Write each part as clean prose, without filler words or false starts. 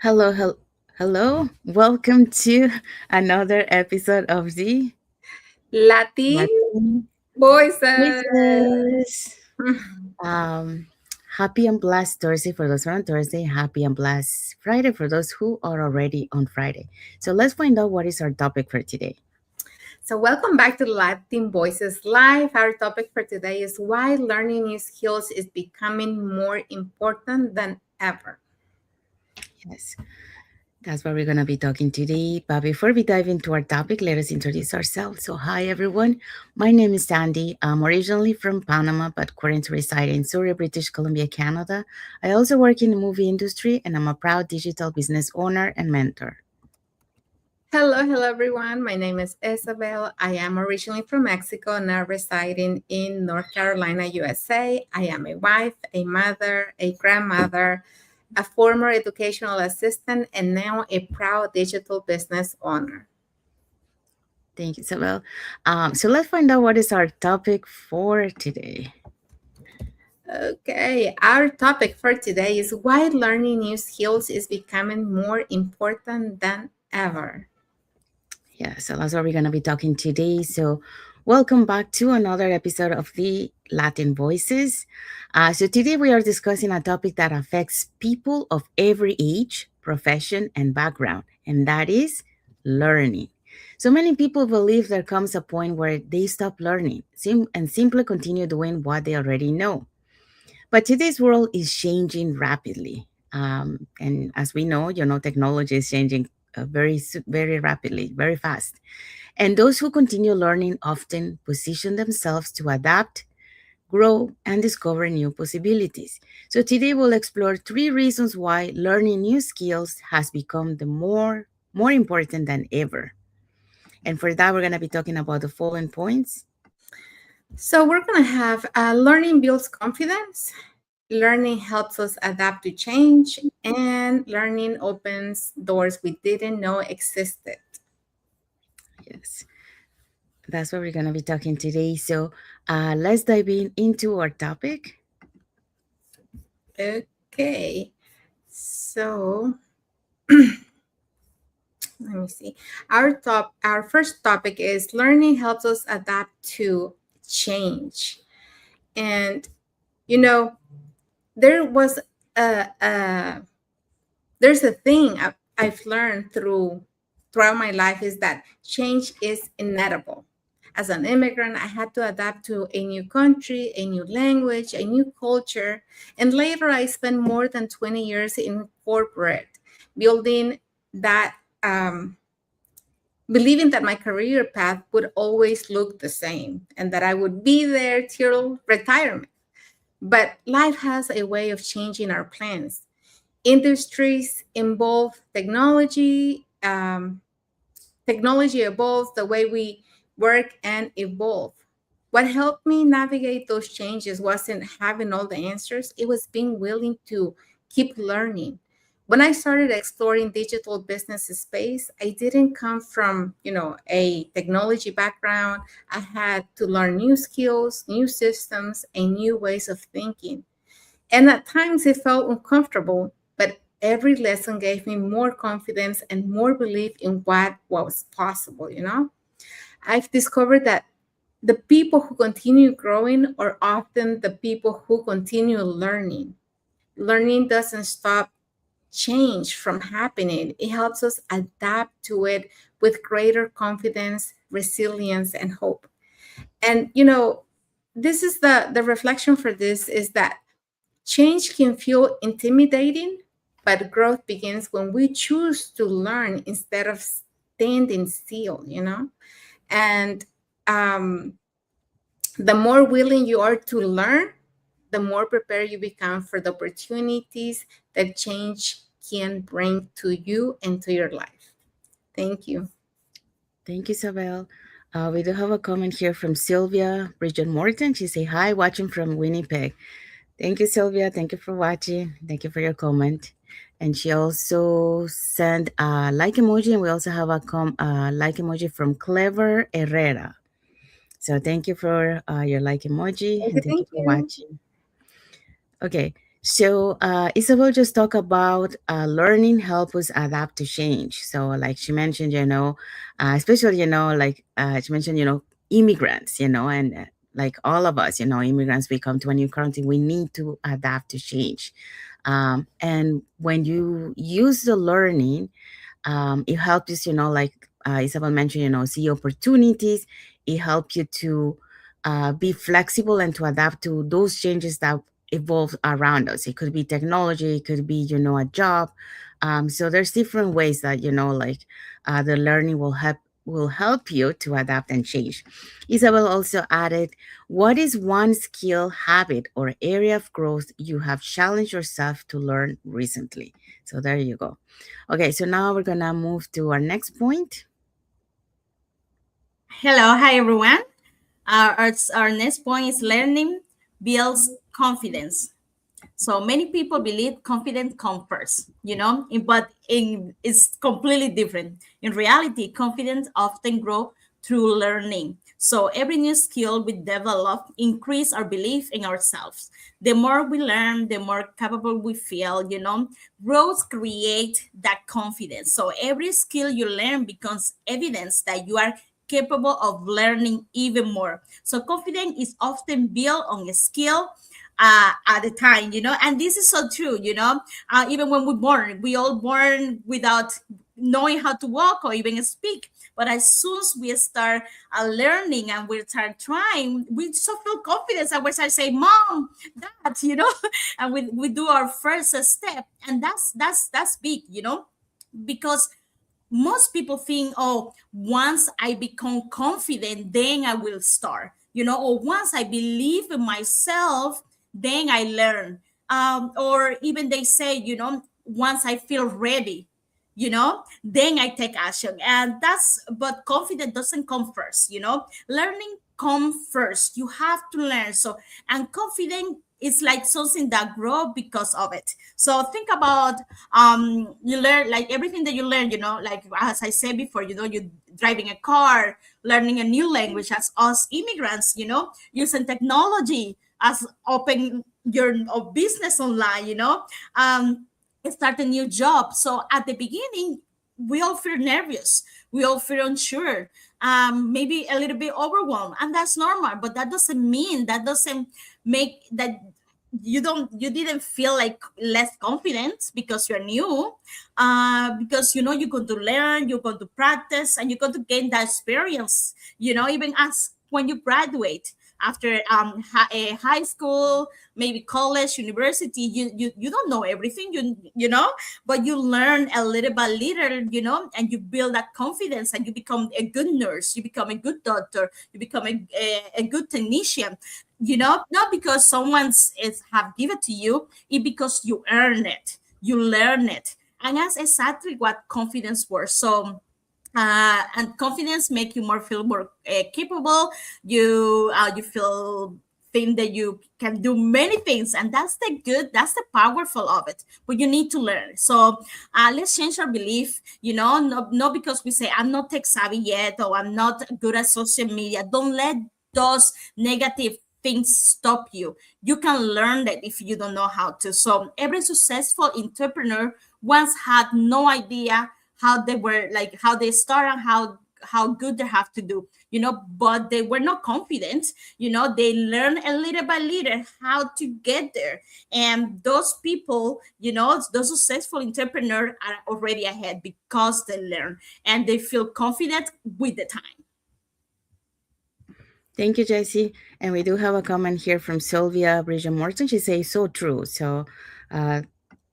Hello, hello. Welcome to another episode of the Latin Latin voices. Voices. Um, Happy and blessed Thursday for those who are on Thursday. Happy and blessed Friday for those who are already on Friday. So let's find out what is our topic for today. So, welcome back to Latin Voices Live. Our topic for today is why learning new skills is becoming more important than ever. Yes, that's what we're going to be talking today. But before we dive into our topic, let us introduce ourselves. So, hi everyone. My name is Sandy. I'm originally from Panama, but currently reside in Surrey, British Columbia, Canada. I also work in the movie industry, and I'm a proud digital business owner and mentor. Hello, everyone. My name is Isabel. I am originally from Mexico, now residing in North Carolina, USA. I am a wife, a mother, a grandmother, a former educational assistant, and now a proud digital business owner. Thank you, Isabel. So let's find out what is our topic for today. Okay, our topic for today is why learning new skills is becoming more important than ever. Yeah, so that's what we're going to be talking today. So, welcome back to another episode of the Latin Voices. So, today we are discussing a topic that affects people of every age, profession, and background, and that is learning. So, many people believe there comes a point where they stop learning and simply continue doing what they already know. But today's world is changing rapidly. And as we know, technology is changing very rapidly, very fast. And those who continue learning often position themselves to adapt, grow, and discover new possibilities. So today we'll explore three reasons why learning new skills has become the more important than ever. And for that, we're going to be talking about the following points. So, we're going to have learning builds confidence, learning helps us adapt to change, and learning opens doors we didn't know existed. Yes, that's what we're going to be talking today. So let's dive into our topic. Okay, so let me see. Our first topic is learning helps us adapt to change. And you know, there was a there's a thing I've learned throughout my life is that change is inevitable. As an immigrant, I had to adapt to a new country, a new language, a new culture, and later I spent more than 20 years in corporate, building that, believing that my career path would always look the same and that I would be there till retirement. But life has a way of changing our plans. Industries involve technology. Technology evolves the way we work and evolve. What helped me navigate those changes wasn't having all the answers, it was being willing to keep learning. When I started exploring digital business space, I didn't come from, a technology background. I had to learn new skills, new systems, and new ways of thinking. And at times it felt uncomfortable, but every lesson gave me more confidence and more belief in what was possible. I've discovered that the people who continue growing are often the people who continue learning. Learning doesn't stop change from happening, it helps us adapt to it with greater confidence, resilience, and hope. And, this is the reflection for this is that change can feel intimidating, but growth begins when we choose to learn instead of standing still. And um, the more willing you are to learn, the more prepared you become for the opportunities that change can bring to you and to your life. Thank you. Thank you, Isabel. We do have a comment here from Sylvia Bridget Morton. She say hi, watching from Winnipeg. Thank you, Sylvia. Thank you for watching. Thank you for your comment. And she also sent a like emoji, and we also have a like emoji from Clever Herrera. So thank you for your like emoji, Thank and you. thank you Thank for you. watching. Okay, So Isabel just talked about learning help us adapt to change. So like she mentioned, especially like she mentioned, immigrants, and like all of us, immigrants, we come to a new country, we need to adapt to change. And when you use the learning, it helps you, like Isabel mentioned, see opportunities. It helps you to be flexible and to adapt to those changes that evolve around us. It could be technology, it could be, a job. So there's different ways that, like the learning will help you to adapt and change. Isabel also added, what is one skill, habit, or area of growth you have challenged yourself to learn recently? So there you go. Okay, so now we're gonna move to our next point. Hello, hi everyone. Our next point is learning builds confidence. So many people believe confidence comes first, it's completely different. In reality, confidence often grows through learning. So every new skill we develop increase our belief in ourselves. The more we learn, the more capable we feel. Growth create that confidence. So every skill you learn becomes evidence that you are capable of learning even more. So confidence is often built on a skill at the time. And this is so true. Even when we're born, we all born without knowing how to walk or even speak. But as soon as we start learning and we start trying, we so feel confidence and we start saying, "Mom, Dad," and we do our first step, and that's big. Because most people think, oh, once I become confident, then I will start, or once I believe in myself, then I learn. Or even they say, once I feel ready, then I take action. But confidence doesn't come first. Learning come first. You have to learn. So, and confidence is like something that grow because of it. So think about you learn like everything that you learn, like as I said before, you driving a car, learning a new language as us immigrants, using technology as open your business online, start a new job. So at the beginning, we all feel nervous, we all feel unsure, maybe a little bit overwhelmed, and that's normal. But that doesn't make that you didn't feel like less confident because you're new, because you're going to learn, you're going to practice, and you're going to gain that experience, even as when you graduate after high school, maybe college, university. You don't know everything, but you learn a little by little, and you build that confidence, and you become a good nurse, you become a good doctor, you become a good technician, not because someone's is have given to you, it because you earn it, you learn it. And that's exactly what confidence was. So and confidence make you feel more capable. You feel think that you can do many things, and that's the powerful of it. But you need to learn. So let's change our belief. Not because we say I'm not tech savvy yet, or I'm not good at social media. Don't let those negative things stop you. You can learn that if you don't know how to. So every successful entrepreneur once had no idea how they were, like how they start, and how good they have to do, but they were not confident. They learn a little by little how to get there. And those people, those successful entrepreneurs are already ahead because they learn and they feel confident with the time. Thank you, Jessie. And we do have a comment here from Sylvia Bridget Morton. She says, so true. So, uh,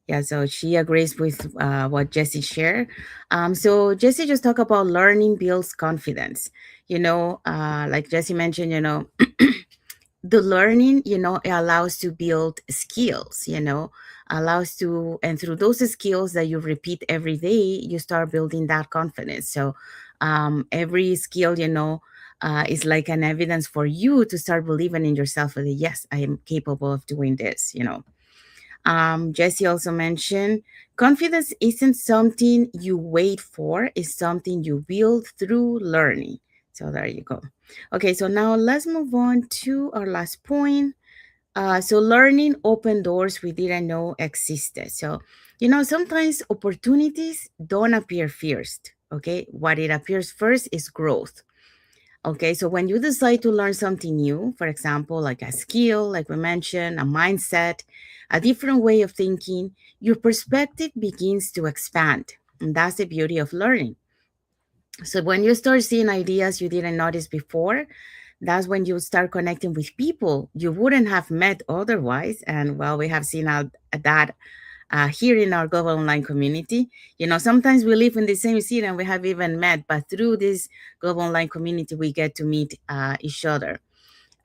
yeah, so she agrees with what Jessie shared. So Jessie just talked about learning builds confidence. Like Jessie mentioned, the learning, it allows to build skills, allows to, and through those skills that you repeat every day, you start building that confidence. So every skill, is like an evidence for you to start believing in yourself that yes, I am capable of doing this. Jesse also mentioned confidence isn't something you wait for, it's something you build through learning. So there you go. Okay, so now let's move on to our last point. So learning opened doors we didn't know existed. So, sometimes opportunities don't appear first. Okay. What it appears first is growth. Okay. So when you decide to learn something new, for example, like a skill, like we mentioned, a mindset, a different way of thinking, your perspective begins to expand. And that's the beauty of learning. So when you start seeing ideas you didn't notice before, that's when you start connecting with people you wouldn't have met otherwise. And well, we have seen that here in our global online community. Sometimes we live in the same city and we have even met, but through this global online community, we get to meet each other.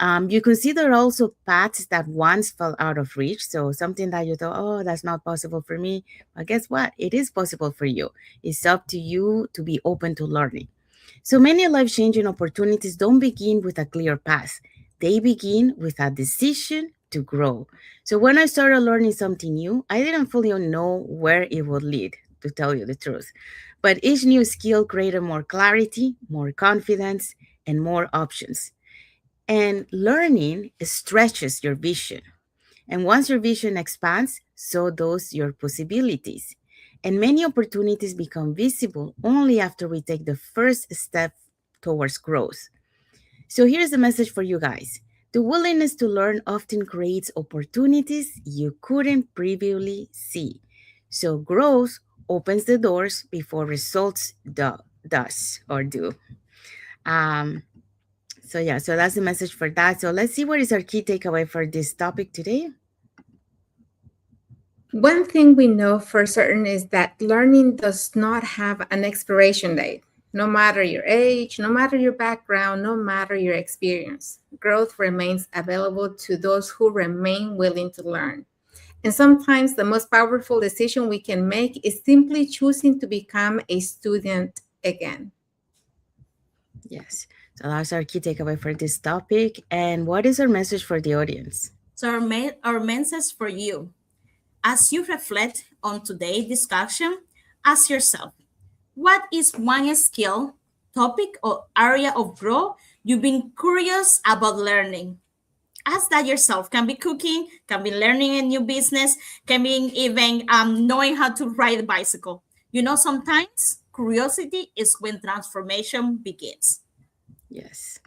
You consider also paths that once fell out of reach. So something that you thought, oh, that's not possible for me. But guess what? It is possible for you. It's up to you to be open to learning. So many life changing opportunities don't begin with a clear path, they begin with a decision to grow. So when I started learning something new, I didn't fully know where it would lead, to tell you the truth. But each new skill created more clarity, more confidence, and more options. And learning stretches your vision. And once your vision expands, so does your possibilities. And many opportunities become visible only after we take the first step towards growth. So here's the message for you guys. The willingness to learn often creates opportunities you couldn't previously see. So growth opens the doors before results does or do. Um, so that's the message for that. So let's see what is our key takeaway for this topic today. One thing we know for certain is that learning does not have an expiration date. No matter your age, no matter your background, no matter your experience, growth remains available to those who remain willing to learn. And sometimes the most powerful decision we can make is simply choosing to become a student again. Yes. So that's our key takeaway for this topic. And what is our message for the audience? So our message for you, as you reflect on today's discussion, ask yourself, what is one skill, topic, or area of growth you've been curious about learning? Ask that yourself. Can be cooking, can be learning a new business, can be even knowing how to ride a bicycle. Sometimes curiosity is when transformation begins. Yes.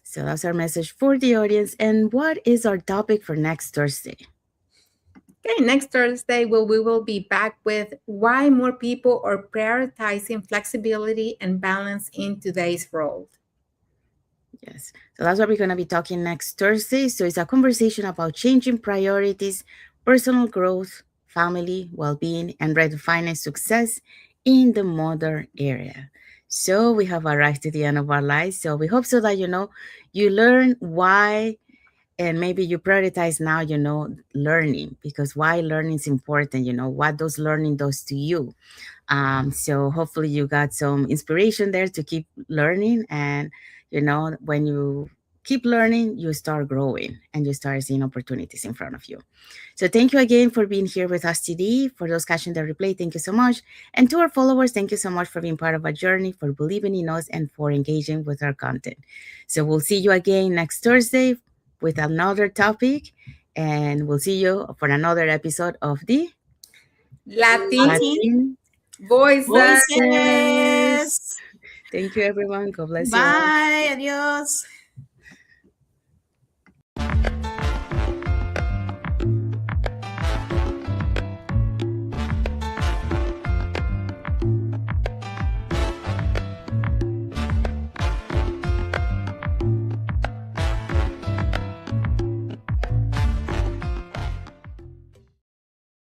So that's our message for the audience. And what is our topic for next Thursday? Okay, next Thursday, we will be back with why more people are prioritizing flexibility and balance in today's world. Yes. So that's what we're going to be talking next Thursday. So it's a conversation about changing priorities, personal growth, family, well being, and redefining success in the modern era. So we have arrived to the end of our lives. So we hope so that, you learn why, and maybe you prioritize now, learning, because why learning is important, what does learning does to you. So hopefully you got some inspiration there to keep learning. And, when you keep learning, you start growing and you start seeing opportunities in front of you. So thank you again for being here with us today. For those catching the replay, thank you so much. And to our followers, thank you so much for being part of our journey, for believing in us, and for engaging with our content. So we'll see you again next Thursday with another topic. And we'll see you for another episode of the Latin Latin Latin Voices. Voices. voices. Thank you, everyone. God bless you all. Bye. Adios.